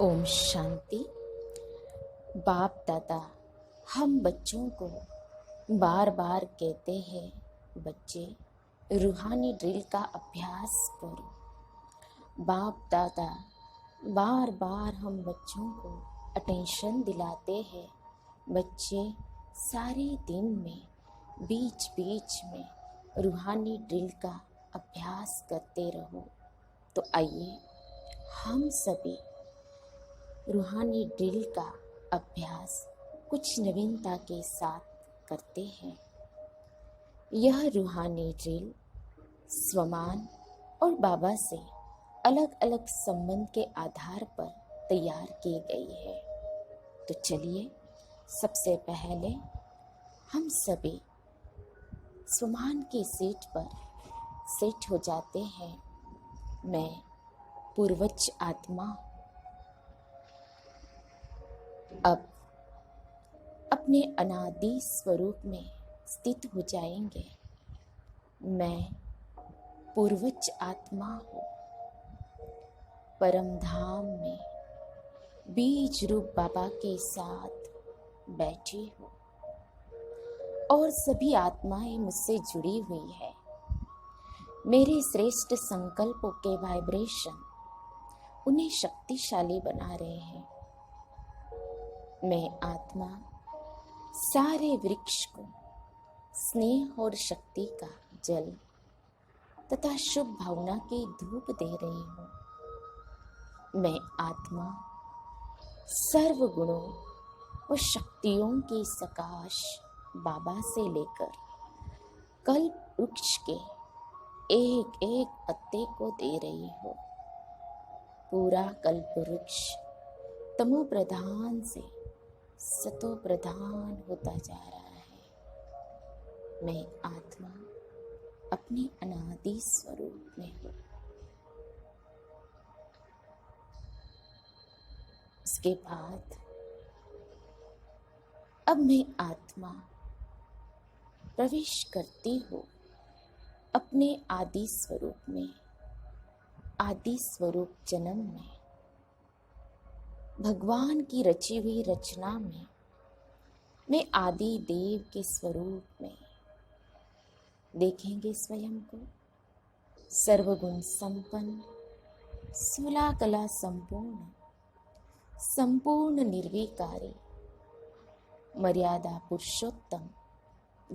ओम शांति। बाप दादा हम बच्चों को बार बार कहते हैं, बच्चे रूहानी ड्रिल का अभ्यास करो। बाप दादा बार बार हम बच्चों को अटेंशन दिलाते हैं, बच्चे सारे दिन में बीच बीच में रूहानी ड्रिल का अभ्यास करते रहो। तो आइए हम सभी रूहानी ड्रिल का अभ्यास कुछ नवीनता के साथ करते हैं। यह रूहानी ड्रिल स्वमान और बाबा से अलग अलग संबंध के आधार पर तैयार की गई है। तो चलिए सबसे पहले हम सभी स्वमान की सीट पर सेट हो जाते हैं। मैं पूर्वज आत्मा अब अपने अनादि स्वरूप में स्थित हो जाएंगे। मैं पूर्वज आत्मा हूँ, परम धाम में बीज रूप बाबा के साथ बैठी हूँ और सभी आत्माएं मुझसे जुड़ी हुई है। मेरे श्रेष्ठ संकल्पों के वाइब्रेशन उन्हें शक्तिशाली बना रहे हैं। मैं आत्मा सारे वृक्ष को स्नेह और शक्ति का जल तथा शुभ भावना की धूप दे रही हूँ। मैं आत्मा सर्व गुणों और शक्तियों की सकाश बाबा से लेकर कल्प वृक्ष के एक एक पत्ते को दे रही हूँ। पूरा कल्प वृक्ष तमो प्रधान से सतो प्रधान होता जा रहा है। मैं आत्मा अपने अनादि स्वरूप में हूँ। उसके बाद अब मैं आत्मा प्रवेश करती हूँ अपने आदि स्वरूप में, आदि स्वरूप जन्म में, भगवान की रची हुई रचना में। मैं आदि देव के स्वरूप में देखेंगे स्वयं को सर्वगुण संपन्न, 16 कला संपूर्ण, संपूर्ण निर्विकारी, मर्यादा पुरुषोत्तम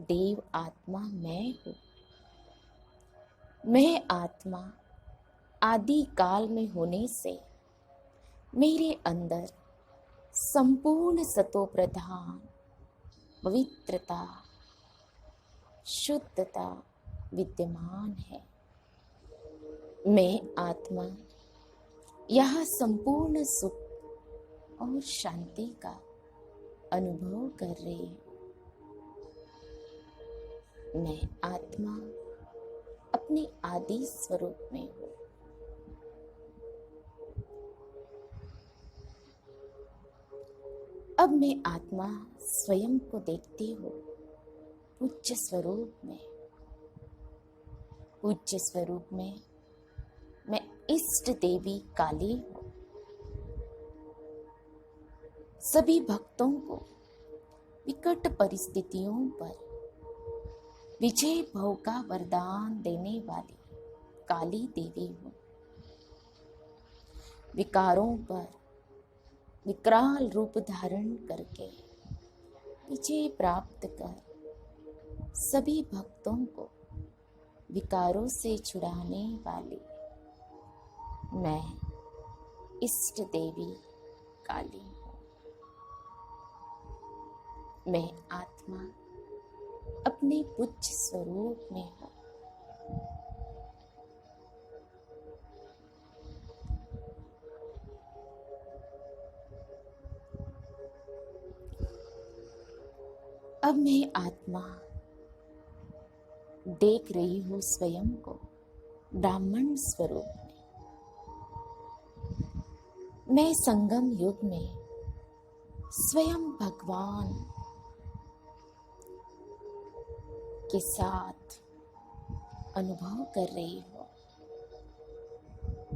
देव आत्मा मैं हूँ। मैं आत्मा आदि काल में होने से मेरे अंदर संपूर्ण सतो प्रधान पवित्रता, शुद्धता विद्यमान है। मैं आत्मा यह संपूर्ण सुख और शांति का अनुभव कर रही हूँ। मैं आत्मा अपने आदि स्वरूप में हूँ। अब मैं आत्मा स्वयं को देखती हूँ पूज्य स्वरूप में। पूज्य स्वरूप में मैं इष्ट देवी काली हूँ। सभी भक्तों को विकट परिस्थितियों पर विजय भाव का वरदान देने वाली काली देवी हूँ। विकारों पर विकराल रूप धारण करके विजय प्राप्त कर सभी भक्तों को विकारों से छुड़ाने वाली मैं इष्ट देवी काली हूँ। मैं आत्मा अपने पूज्य स्वरूप में हूँ। अब मैं आत्मा देख रही हूँ स्वयं को ब्राह्मण स्वरूप में। मैं संगम युग में स्वयं भगवान के साथ अनुभव कर रही हूँ।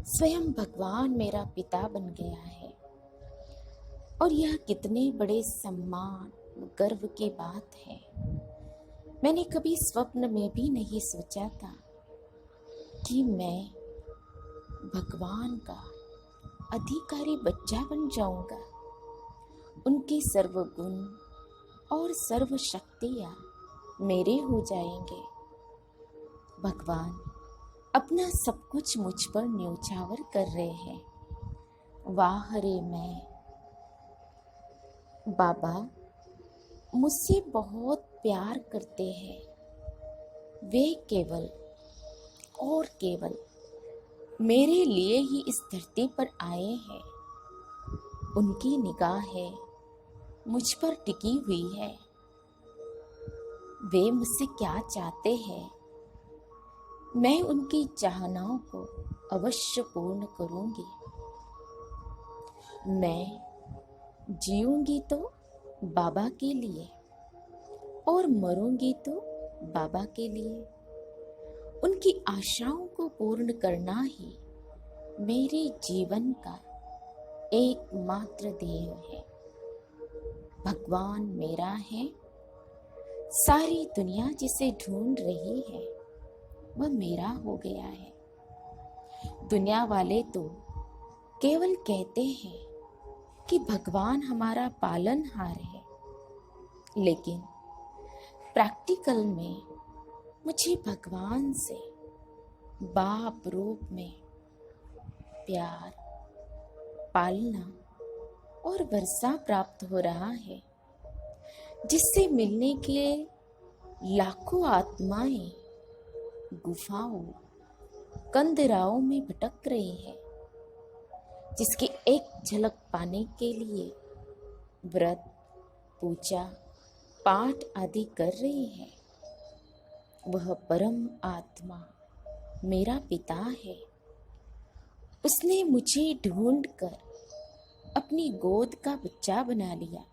स्वयं भगवान मेरा पिता बन गया है। और यह कितने बड़े सम्मान गर्व की बात है। मैंने कभी स्वप्न में भी नहीं सोचा था कि मैं भगवान का अधिकारी बच्चा बन जाऊंगा। उनके सर्वगुण और सर्व शक्तियाँ मेरे हो जाएंगे। भगवान अपना सब कुछ मुझ पर न्योछावर कर रहे हैं। वाह रे मैं! बाबा मुझसे बहुत प्यार करते हैं। वे केवल और केवल मेरे लिए ही इस धरती पर आए हैं। उनकी निगाहें मुझ पर टिकी हुई है। वे मुझसे क्या चाहते हैं, मैं उनकी चाहनाओं को अवश्य पूर्ण करूंगी। मैं जीऊंगी तो बाबा के लिए और मरूंगी तो बाबा के लिए। उनकी आशाओं को पूर्ण करना ही मेरे जीवन का एकमात्र ध्येय है। भगवान मेरा है। सारी दुनिया जिसे ढूंढ रही है वह मेरा हो गया है। दुनिया वाले तो केवल कहते हैं कि भगवान हमारा पालनहार है, लेकिन प्रैक्टिकल में मुझे भगवान से बाप रूप में प्यार, पालना और वर्षा प्राप्त हो रहा है, जिससे मिलने के लिए लाखों आत्माएं गुफाओं, कंदराओं में भटक रही है, जिसकी एक झलक पाने के लिए व्रत, पूजा, पाठ आदि कर रही है। वह परम आत्मा मेरा पिता है। उसने मुझे ढूंढकर अपनी गोद का बच्चा बना लिया।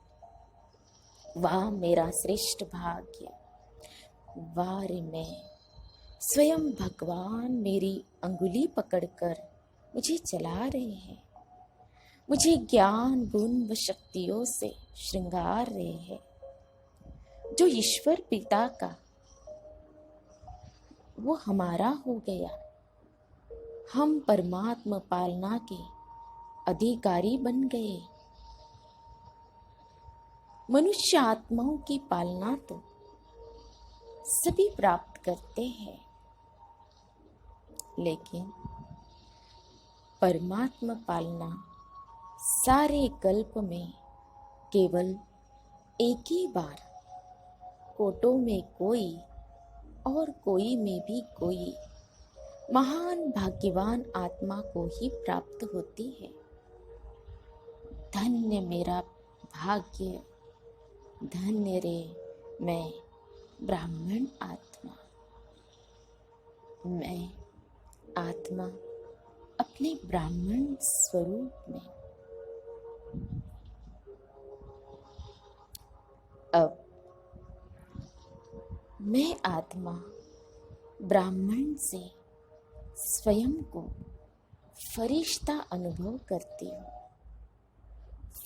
वाह मेरा श्रेष्ठ भाग्य! वाह रे मैं! स्वयं भगवान मेरी अंगुली पकड़कर मुझे चला रहे हैं। मुझे ज्ञान, गुण व शक्तियों से श्रृंगार रहे हैं। जो ईश्वर पिता का वो हमारा हो गया। हम परमात्मा पालना के अधिकारी बन गए। मनुष्य आत्माओं की पालना तो सभी प्राप्त करते हैं, लेकिन परमात्मा पालना सारे कल्प में केवल एक ही बार, कोटों में कोई और कोई में भी कोई महान भाग्यवान आत्मा को ही प्राप्त होती है। धन्य मेरा भाग्य, धन्य रे मैं ब्राह्मण आत्मा। मैं आत्मा अपने ब्राह्मण स्वरूप में। अब मैं आत्मा ब्राह्मण से स्वयं को फरिश्ता अनुभव करती हूँ।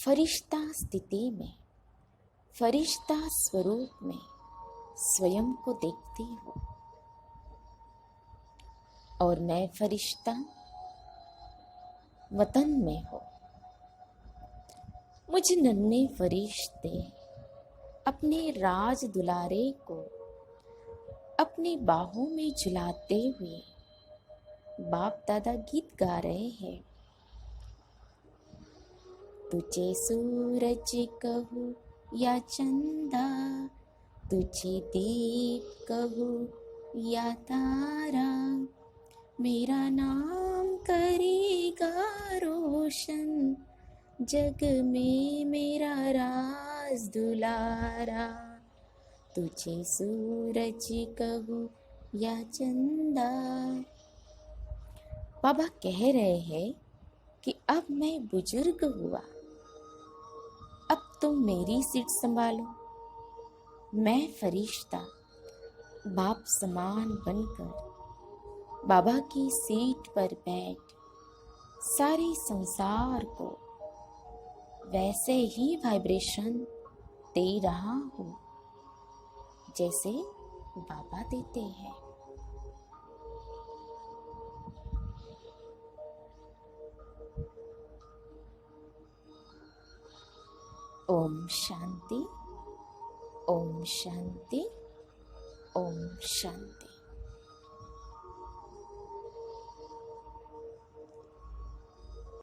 फरिश्ता स्थिति में, फरिश्ता स्वरूप में स्वयं को देखती हूँ। और मैं फरिश्ता वतन में हूँ। मुझ नन्हे फरिश्ते अपने राज दुलारे को अपनी बाहों में झुलाते हुए बाप दादा गीत गा रहे हैं। तुझे सूरज कहूँ या चंदा, तुझे दीप कहूँ या तारा, मेरा नाम करेगा रोशन, जग में मेरा राज दुलारा। तुझे सूरज कहूँ या चंदा। बाबा कह रहे हैं कि अब मैं बुजुर्ग हुआ, अब तुम मेरी सीट संभालो। मैं फरिश्ता बाप समान बनकर बाबा की सीट पर बैठ सारे संसार को वैसे ही वाइब्रेशन दे रहा हूँ जैसे बाबा देते हैं। ओम शांति, ओम शांति, ओम शांति।